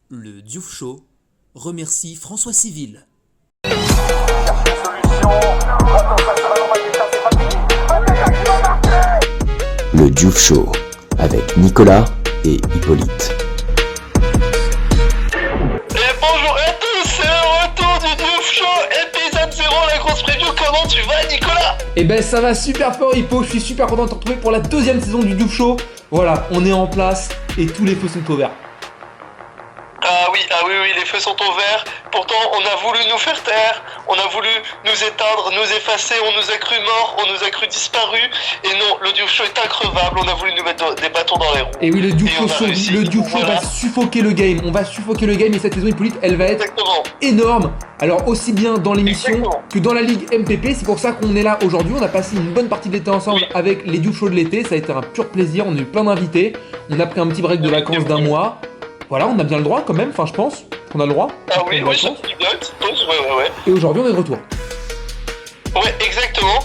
Le Diouf Show remercie François Civil. Le Diouf Show avec Nicolas et Hippolyte. Et bonjour à tous, c'est le retour du Diouf Show, épisode 0, la grosse preview. Comment tu vas, Nicolas? Eh ben ça va super fort, Hippo, je suis super content de te retrouver pour la deuxième saison du Diouf Show. Voilà, on est en place et tous les feux sont au vert. Ah oui, les feux sont au vert. Pourtant, on a voulu nous faire taire, on a voulu nous éteindre, nous effacer, on nous a cru morts, on nous a cru disparus. Et non, le Diouf Show est increvable, on a voulu nous mettre des bâtons dans les roues. Et oui, le Diouf Et on a Show, réussi. le Diouf Show Voilà. va suffoquer le game. On va suffoquer le game et cette saison, Hippolyte, elle va être Exactement. énorme. Alors aussi bien dans l'émission Exactement. que dans la Ligue MPP. C'est pour ça qu'on est là aujourd'hui. On a passé une bonne partie de l'été ensemble Oui. avec les Diouf Show de l'été. Ça a été un pur plaisir. On a eu plein d'invités. On a pris un petit break de vacances d'un mois. Voilà, on a bien le droit quand même. Enfin, je pense qu'on a le droit. Ah oui, Prendre des ça vacances. fait bien, petite pause, ouais. Et aujourd'hui, on est de retour. Ouais, exactement,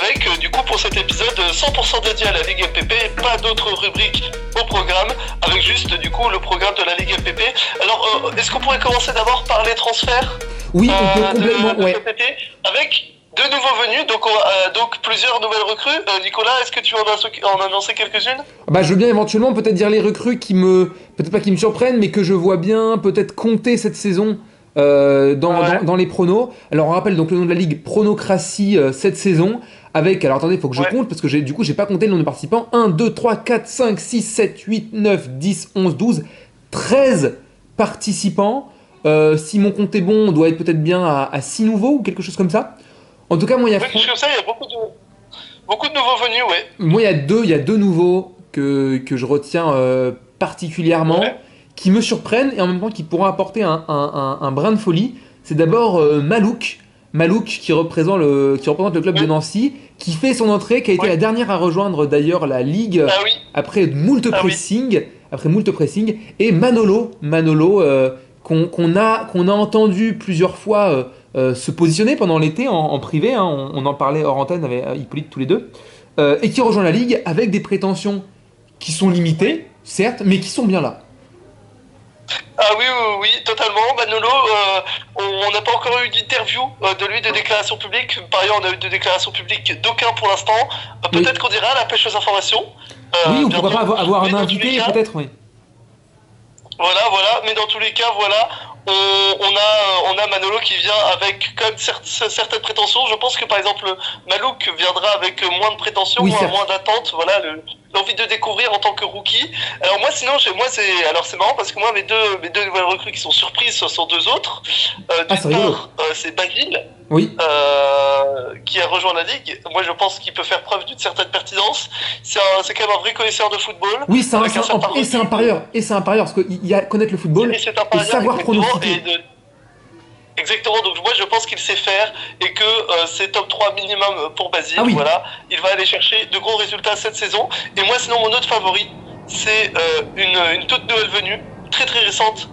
avec du coup pour cet épisode 100% dédié à la Ligue MPP, pas d'autres rubriques au programme, avec juste du coup le programme de la Ligue MPP. Alors, est-ce qu'on pourrait commencer d'abord par les transferts Oui, on peut complètement. de Ouais. cet été, avec deux nouveaux venus, donc plusieurs nouvelles recrues. Nicolas, est-ce que tu veux en annoncer quelques-unes? Bah, je veux bien éventuellement peut-être dire les recrues peut-être pas qui me surprennent, mais que je vois bien peut-être compter cette saison dans les pronos. Alors on rappelle donc le nom de la ligue, Pronocratie cette saison, avec, alors attendez, il faut que je compte, parce que j'ai pas compté le nombre de participants. 1, 2, 3, 4, 5, 6, 7, 8, 9, 10, 11, 12, 13 participants. Si mon compte est bon, on doit être peut-être bien à 6 nouveaux ou quelque chose comme ça. En tout cas, moi il y a Oui, comme ça, il y a beaucoup de nouveaux venus, ouais. Moi, il y a deux nouveaux que je retiens particulièrement, Ouais. qui me surprennent et en même temps qui pourront apporter un brin de folie. C'est d'abord Malouk qui représente le club de Nancy, qui fait son entrée, qui a été Ouais. la dernière à rejoindre d'ailleurs la Ligue Ah oui, après moult pressing, et Manolo, qu'on a entendu plusieurs fois se positionner pendant l'été en privé, hein, on en parlait hors antenne avec Hippolyte tous les deux, et qui rejoint la Ligue avec des prétentions qui sont limitées, certes, mais qui sont bien là. ah oui, totalement. Manolo, on n'a pas encore eu d'interview de lui, de déclaration publique. Par ailleurs, on a eu de déclaration publique d'aucun pour l'instant. Peut-être qu'on dira à la pêche aux informations. Oui, ou bientôt. pourquoi pas avoir Mais un dans tous les invité, cas, peut-être, oui. Voilà. Mais dans tous les cas, voilà, on a Manolo qui vient avec quand même certaines prétentions. Je pense que par exemple, Malouk viendra avec moins de prétentions, Oui, certes. moins d'attentes. Voilà, l'envie de découvrir en tant que rookie. Alors moi, sinon, c'est marrant parce que moi, mes deux nouvelles recrues qui sont surprises, ce sont deux autres. Ah, c'est D'une rigolo. part, c'est Basile. Oui. Qui a rejoint la Ligue. Moi, je pense qu'il peut faire preuve d'une certaine pertinence. C'est quand même un vrai connaisseur de football. Oui, c'est un parieur. parieur, parce qu'il y a connaître le football Et c'est un et parieur, savoir exactement, pronostiquer. Exactement, donc moi je pense qu'il sait faire et que c'est top 3 minimum pour Basile. Ah oui. Voilà, il va aller chercher de gros résultats cette saison. Et moi, sinon, mon autre favori, c'est une toute nouvelle venue, très très récente.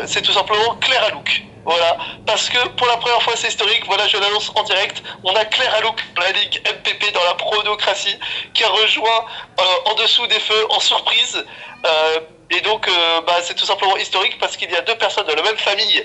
C'est tout simplement Claire Alouk. Voilà, parce que pour la première fois c'est historique, voilà, je l'annonce en direct, on a Claire Alouk dans la Ligue MPP, dans la Pronocratie, qui a rejoint en dessous des feux en surprise. Et donc c'est tout simplement historique parce qu'il y a deux personnes de la même famille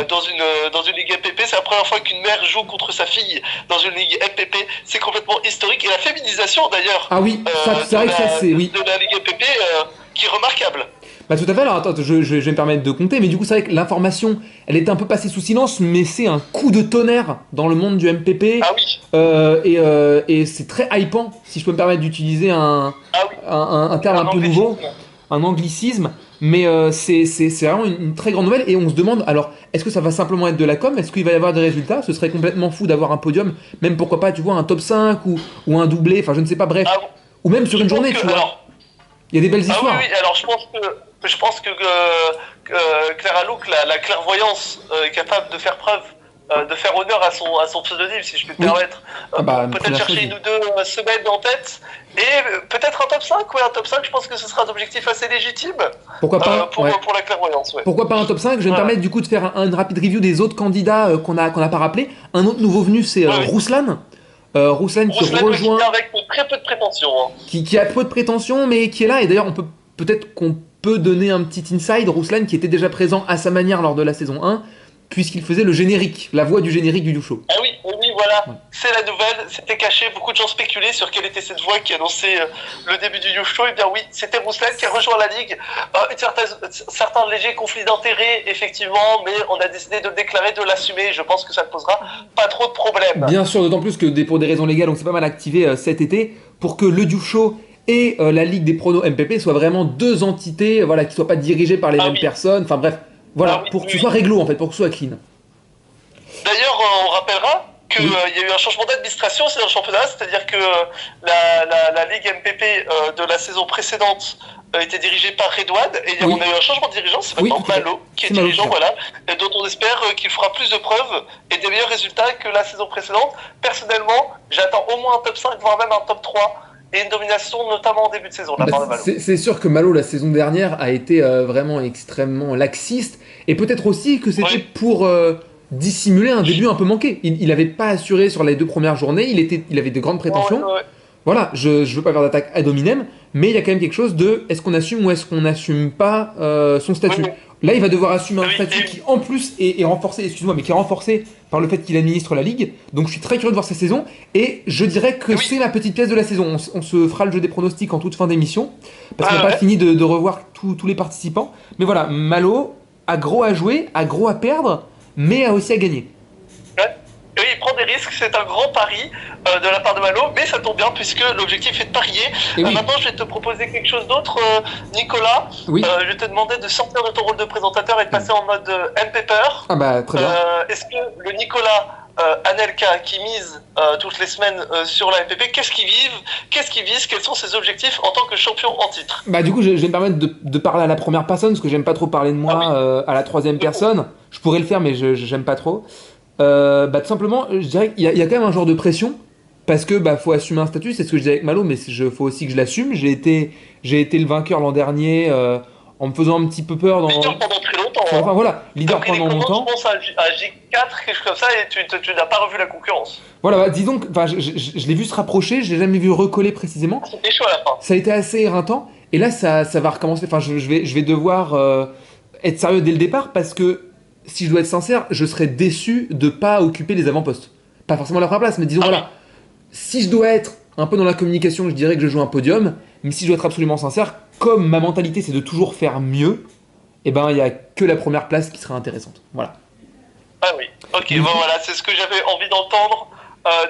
dans une Ligue MPP. C'est la première fois qu'une mère joue contre sa fille dans une Ligue MPP. C'est complètement historique. Et la féminisation d'ailleurs Ah oui, c'est vrai que ça c'est... Oui. de la Ligue MPP qui est remarquable. Bah tout à fait, alors attends, je vais me permettre de compter, mais du coup c'est vrai que l'information, elle était un peu passée sous silence, mais c'est un coup de tonnerre dans le monde du MPP, Ah oui. et c'est très hypant, si je peux me permettre d'utiliser un terme un peu nouveau, un anglicisme, mais c'est vraiment une très grande nouvelle, et on se demande, alors, est-ce que ça va simplement être de la com, est-ce qu'il va y avoir des résultats? Ce serait complètement fou d'avoir un podium, même pourquoi pas, tu vois, un top 5 ou un doublé, enfin je ne sais pas, bref, Ah bon. ou même sur une journée, tu vois, Alors, il y a des belles ah histoires. oui, alors je pense que Claire Alouk, la clairvoyance, est capable de faire preuve, de faire honneur à son pseudonyme, si je peux me Oui. permettre. Ah bah, Peut-être première chercher chose. une ou deux semaines en tête, et peut-être un top 5, ouais, un top 5, je pense que ce sera un objectif assez légitime Pourquoi pas, pour ouais. la clairvoyance, ouais. Pourquoi pas un top 5? Je vais me Voilà. permettre du coup de faire une rapide review des autres candidats qu'on n'a pas rappelé. Un autre nouveau venu, c'est Oui. Rouslan. Rouslan qui Rouslan qui rejoint, vient avec très peu de prétention. Hein. qui a peu de prétentions, mais qui est là. Et d'ailleurs, on peut peut-être qu'on peut donner un petit inside. Ruslan qui était déjà présent à sa manière lors de la saison 1, puisqu'il faisait le générique, la voix du générique du Youth Show. Ah oui, voilà, Ouais. c'est la nouvelle, c'était caché, beaucoup de gens spéculaient sur quelle était cette voix qui annonçait le début du Youth Show, et bien oui, c'était Ruslan qui a rejoint la Ligue, certains légers conflits d'intérêts, effectivement, mais on a décidé de le déclarer, de l'assumer, je pense que ça ne posera pas trop de problèmes. Bien sûr, d'autant plus que pour des raisons légales, on s'est pas mal activé cet été pour que le Youth Show et la Ligue des pronos MPP soient vraiment deux entités, voilà, qui soient pas dirigées par les mêmes personnes, enfin bref, voilà, pour que ce soit réglo en fait, pour que ce soit clean. D'ailleurs, on rappellera qu'il y a eu un changement d'administration aussi dans le championnat, c'est-à-dire que la Ligue MPP de la saison précédente était dirigée par Redouane, et on a eu un changement de dirigeant, c'est maintenant Malo qui est dirigeant, Malo, voilà, et dont on espère qu'il fera plus de preuves et des meilleurs résultats que la saison précédente. Personnellement, j'attends au moins un top 5, voire même un top 3, et une domination notamment en début de saison de la part de Malo. C'est sûr que Malo, la saison dernière, a été vraiment extrêmement laxiste, et peut-être aussi que c'était pour dissimuler un début un peu manqué. Il n'avait pas assuré sur les 2 premières journées, il avait de grandes prétentions. Voilà, je veux pas faire d'attaque ad hominem, mais il y a quand même quelque chose de est-ce qu'on assume ou est-ce qu'on n'assume pas son statut. Là, il va devoir assumer un statut qui, en plus, est renforcé, mais qui est renforcé par le fait qu'il administre la Ligue. Donc, je suis très curieux de voir sa saison, et je dirais que c'est ma petite pièce de la saison. On se fera le jeu des pronostics en toute fin d'émission, parce qu'on n'a pas fini de revoir tous les participants. Mais voilà, Malo a gros à jouer, a gros à perdre, mais a aussi à gagner. Oui, il prend des risques, c'est un grand pari de la part de Malo, mais ça tombe bien puisque l'objectif est de parier. Maintenant, je vais te proposer quelque chose d'autre, Nicolas. Je vais te demander de sortir de ton rôle de présentateur et de passer en mode MPPer. Ah bah, très bien. Est-ce que le Nicolas Anelka qui mise toutes les semaines sur la MPP, qu'est-ce qu'il vise, quels sont ses objectifs en tant que champion en titre? Bah du coup, je vais me permettre de parler à la première personne, parce que j'aime pas trop parler de moi à la troisième personne. Je pourrais le faire, mais j'aime pas trop. Tout simplement, je dirais qu'il y a quand même un genre de pression, parce que faut assumer un statut, c'est ce que je disais avec Malo, mais faut aussi que je l'assume. J'ai été le vainqueur l'an dernier en me faisant un petit peu peur dans... Leader pendant très longtemps. Enfin voilà, leader pendant longtemps. Tu penses à J4, quelque chose comme ça, et tu n'as pas revu la concurrence. Voilà, disons que je l'ai vu se rapprocher, je l'ai jamais vu recoller précisément. C'était chaud à la fin. Ça a été assez éreintant, et là ça va recommencer. Enfin, je vais devoir être sérieux dès le départ, parce que si je dois être sincère, je serais déçu de pas occuper les avant-postes. Pas forcément la première place, mais disons voilà. Si je dois être un peu dans la communication, je dirais que je joue un podium, mais si je dois être absolument sincère, comme ma mentalité c'est de toujours faire mieux, il y a que la première place qui sera intéressante. Voilà. Ah oui, ok, voilà, c'est ce que j'avais envie d'entendre.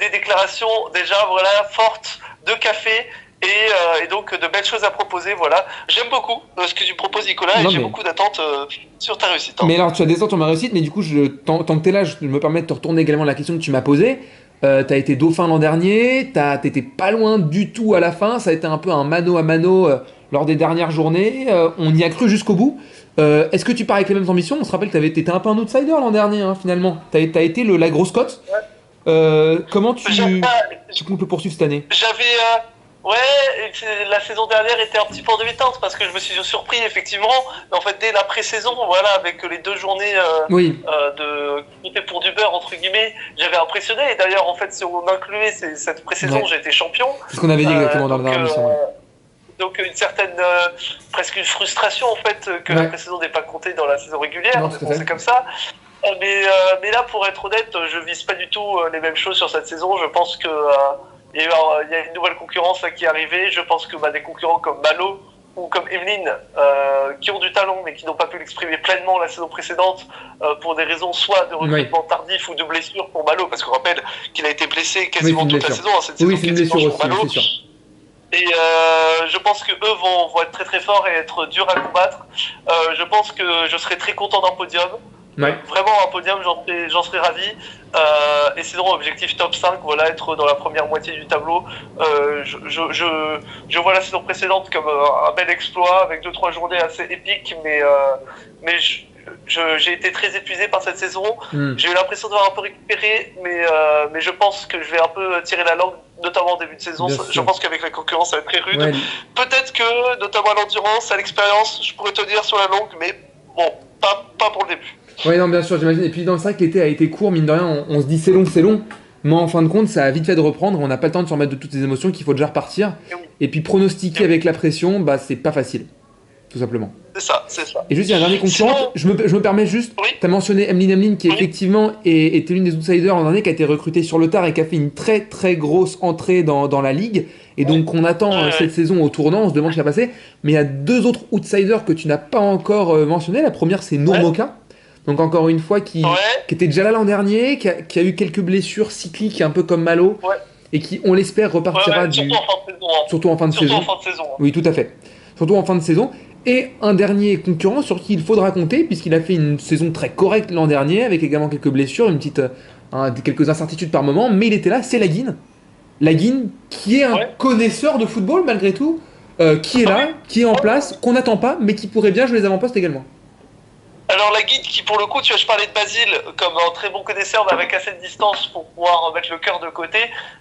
Des déclarations déjà fortes de café. Et donc de belles choses à proposer, voilà. J'aime beaucoup ce que tu proposes, Nicolas, et j'ai beaucoup d'attentes sur ta réussite. Mais alors, tu as des attentes sur ma réussite, mais du coup, tant que tu es là, je me permets de te retourner également la question que tu m'as posée. T'as été dauphin l'an dernier, t'étais pas loin du tout à la fin, ça a été un peu un mano à mano lors des dernières journées, on y a cru jusqu'au bout. Est-ce que tu pars avec les mêmes ambitions? On se rappelle que t'étais un peu un outsider l'an dernier, finalement. T'as été la grosse cote. Comment tu comptes le poursuivre cette année? La saison dernière était un petit peu en demi-teinte parce que je me suis surpris effectivement. En fait, dès la pré-saison, avec les 2 journées de compter pour du beurre entre guillemets, j'avais impressionné. Et d'ailleurs, en fait, si on incluait cette pré-saison, j'ai été champion. C'est ce qu'on avait dit exactement dans la dernière émission. Donc une certaine, presque une frustration en fait que la pré-saison n'ait pas compté dans la saison régulière. C'est comme ça. Mais là, pour être honnête, je vise pas du tout les mêmes choses sur cette saison. Je pense que il y a une nouvelle concurrence qui est arrivée. Je pense que des concurrents comme Malo ou comme Emeline, qui ont du talent mais qui n'ont pas pu l'exprimer pleinement la saison précédente pour des raisons soit de recrutement tardif ou de blessure pour Malo, parce qu'on rappelle qu'il a été blessé quasiment toute la saison. Cette saison c'est une blessure aussi, c'est sûr. Et je pense que eux vont être très très forts et être durs à combattre. Je pense que je serai très content d'un podium. Vraiment un podium, j'en serais ravi. Et sinon, objectif top 5, être dans la première moitié du tableau. Je vois la saison précédente comme un bel exploit avec 2-3 journées assez épiques, mais j'ai été très épuisé par cette saison. J'ai eu l'impression d'avoir un peu récupéré, mais je pense que je vais un peu tirer la langue, notamment en début de saison. Je pense qu'avec la concurrence, ça va être très rude. Peut-être que, notamment à l'endurance, à l'expérience, je pourrais te dire sur la longue, mais bon, pas pour le début. Oui, non, bien sûr, j'imagine. Et puis, c'est vrai que l'été a été court, mine de rien, on se dit c'est long. Mais en fin de compte, ça a vite fait de reprendre. On n'a pas le temps de se remettre de toutes les émotions, qu'il faut déjà repartir. Et puis, pronostiquer avec la pression, c'est pas facile. tout simplement. C'est ça, c'est ça. Et juste, il y a un dernier concurrent, je me permets juste, Oui. tu as mentionné Emily qui Oui. effectivement était l'une des outsiders l'an dernier, qui a été recrutée sur le tard et qui a fait une très très grosse entrée dans la ligue. Et donc on attend cette saison au tournant, on se demande ce qui va passer. Mais il y a deux autres outsiders que tu n'as pas encore mentionné. La première, c'est Nourmoka. Donc encore une fois, qui était déjà là l'an dernier, qui a eu quelques blessures cycliques, un peu comme Malo, et qui, on l'espère, repartira surtout en fin de saison. Oui, tout à fait. Surtout en fin de saison. Et un dernier concurrent sur qui il faudra compter, puisqu'il a fait une saison très correcte l'an dernier, avec également quelques blessures, quelques incertitudes par moment, mais il était là, c'est Laguine. Laguine, qui est un connaisseur de football malgré tout, qui est là, qui est en place, qu'on n'attend pas, mais qui pourrait bien jouer les avant-postes également. Alors Laguine, qui pour le coup, tu vois, je parlais de Basile comme un très bon connaisseur, mais avec assez de distance pour pouvoir mettre le cœur de côté.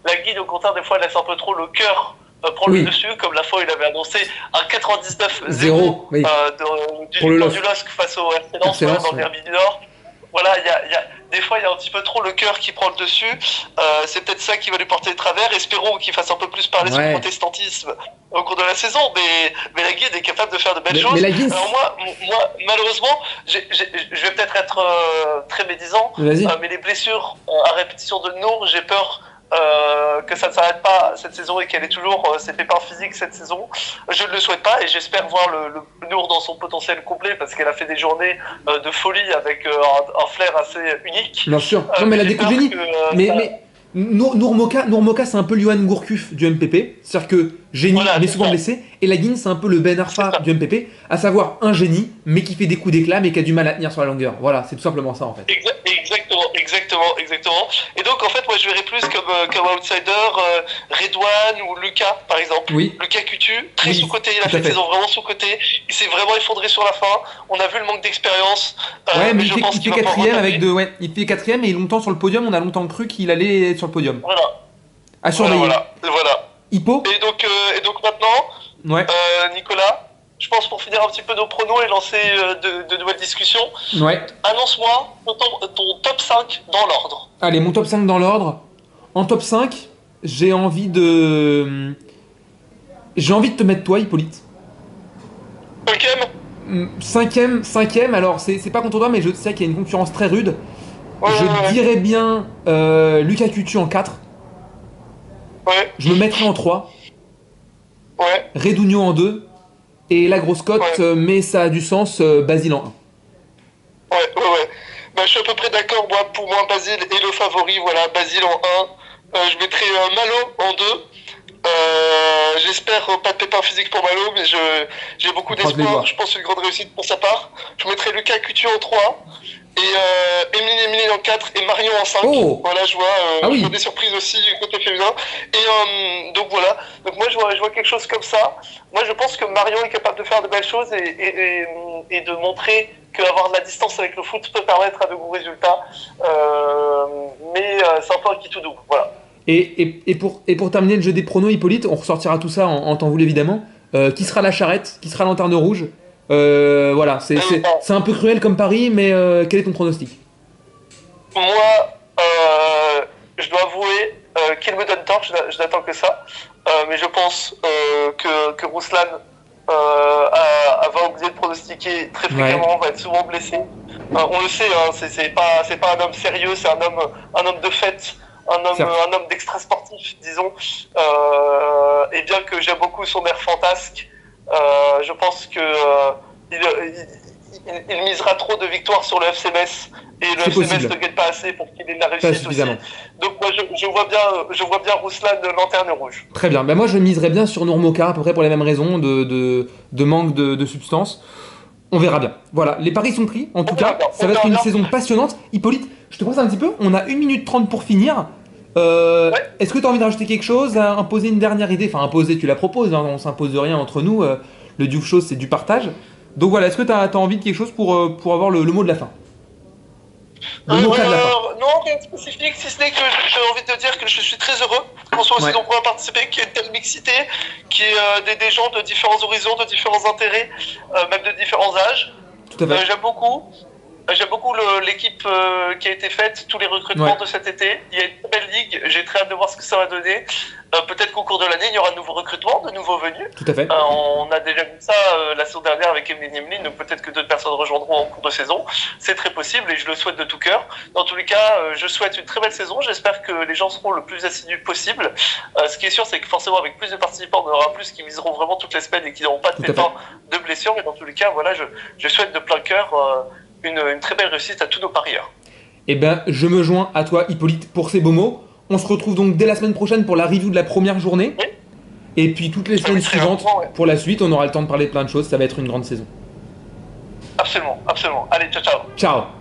Laguine, au contraire, des fois, laisse un peu trop le cœur prendre le dessus, comme la fois il avait annoncé un 99-0 oui. du LOSC face au RC Lens dans le derby du Nord. Voilà, des fois il y a un petit peu trop le cœur qui prend le dessus. C'est peut-être ça qui va lui porter le travers. Espérons qu'il fasse un peu plus parler son protestantisme au cours de la saison. Mais Laguine est capable de faire de belles choses. Alors moi, malheureusement, je vais peut-être être très médisant, mais les blessures à répétition de Nour, j'ai peur que ça ne s'arrête pas cette saison et qu'elle ait toujours ses pépins physiques cette saison. Je ne le souhaite pas et j'espère voir le Nour dans son potentiel complet parce qu'elle a fait des journées de folie avec un flair assez unique. Bien sûr. Non mais elle a des coups de génie. Mais Nourmoka, c'est un peu Yohan Gourcuff du MPP, c'est-à-dire que génie mais souvent blessé, et Laguine c'est un peu le Ben Arfa du MPP, à savoir un génie mais qui fait des coups d'éclat mais qui a du mal à tenir sur la longueur. Voilà, c'est tout simplement ça en fait. Exactement. Et donc en fait moi je verrais plus comme outsider Redouane ou Lucas par exemple. Lucas Coutu, très sous-côté, il a fait une saison vraiment sous-côté, il s'est vraiment effondré sur la fin, on a vu le manque d'expérience. Mais il fait quatrième avec il fait quatrième et longtemps sur le podium, on a longtemps cru qu'il allait être sur le podium. Voilà. À surveiller. Voilà. Hippo. Et donc maintenant, Nicolas, je pense pour finir un petit peu nos pronos et lancer de nouvelles discussions, annonce-moi ton top 5 dans l'ordre. Allez, mon top 5 dans l'ordre. En top 5, j'ai envie de te mettre toi, Hippolyte. Cinquième, alors c'est pas contre toi, mais je sais qu'il y a une concurrence très rude. Je dirais bien Lucas Coutu en 4. Je me mettrai en 3. Redugno en 2. Et la grosse cote, mais ça a du sens, Basile en 1. Bah, je suis à peu près d'accord, pour moi Basile est le favori, voilà, Basile en 1. Je mettrai Malo en 2. J'espère pas de pépin physique pour Malo, mais j'ai beaucoup d'espoir. Je pense une grande réussite pour sa part. Je mettrai Lucas Coutu en 3. Et Emily en 4 et Marion en 5. Voilà, je vois des surprises aussi du côté féminin. Et donc voilà. Donc moi je vois quelque chose comme ça. Moi je pense que Marion est capable de faire de belles choses et de montrer qu'avoir de la distance avec le foot peut permettre à de bons résultats. Mais c'est un peu un qui tout double. Voilà. Et pour terminer le jeu des pronos, Hippolyte, on ressortira tout ça en temps voulu évidemment. Qui sera la charrette? Qui sera lanterne rouge? Voilà, c'est un peu cruel comme pari, mais quel est ton pronostic? Moi, je dois avouer qu'il me donne tort, je n'attends que ça. Mais je pense que Ruslan va oublier de pronostiquer très fréquemment, va être souvent blessé. On le sait, hein, c'est pas un homme sérieux, c'est un homme de fête. Un homme d'extra sportif, disons. Et bien que j'aime beaucoup son air fantasque, je pense que il misera trop de victoires sur le FC Metz et le FC Metz ne gagne pas assez pour qu'il ait la réussite aussi. Donc moi je vois bien Ruslan de lanterne rouge. Très bien. Ben moi je miserais bien sur Nourmoka à peu près pour les mêmes raisons de manque de substance. On verra bien. Voilà, les paris sont pris. En tout cas, ça va être une saison passionnante. Hippolyte, je te pose un petit peu. On a 1 minute 30 pour finir. Est-ce que tu as envie de rajouter quelque chose, à imposer une dernière idée? Enfin, imposer, tu la proposes, hein, on s'impose rien entre nous. Le Diouf Show, c'est du partage. Donc voilà, est-ce que tu as envie de quelque chose pour avoir le mot de la fin? Non, rien de spécifique, si ce n'est que j'ai envie de te dire que je suis très heureux qu'on soit aussi nombreux à participer, qu'il y ait une telle mixité, qu'il y ait des gens de différents horizons, de différents intérêts, même de différents âges. Tout à fait. J'aime beaucoup. J'aime beaucoup l'équipe qui a été faite, tous les recrutements de cet été. Il y a une très belle ligue, j'ai très hâte de voir ce que ça va donner. Peut-être qu'au cours de l'année, il y aura de nouveaux recrutements, de nouveaux venus. Tout à fait. On a déjà vu ça la saison dernière avec Emeline Emeline, donc peut-être que d'autres personnes rejoindront en cours de saison. C'est très possible et je le souhaite de tout cœur. Dans tous les cas, je souhaite une très belle saison. J'espère que les gens seront le plus assidus possible. Ce qui est sûr, c'est que forcément, avec plus de participants, on en aura plus qui viseront vraiment toutes les semaines et qui n'auront pas de temps de blessure. Mais dans tous les cas, voilà, je souhaite de plein cœur une très belle réussite à tous nos parieurs. Eh ben, je me joins à toi, Hippolyte, pour ces beaux mots. On se retrouve donc dès la semaine prochaine pour la review de la première journée. Oui. Et puis toutes les semaines suivantes, pour la suite, on aura le temps de parler de plein de choses. Ça va être une grande saison. Absolument, absolument. Allez, ciao, ciao. Ciao.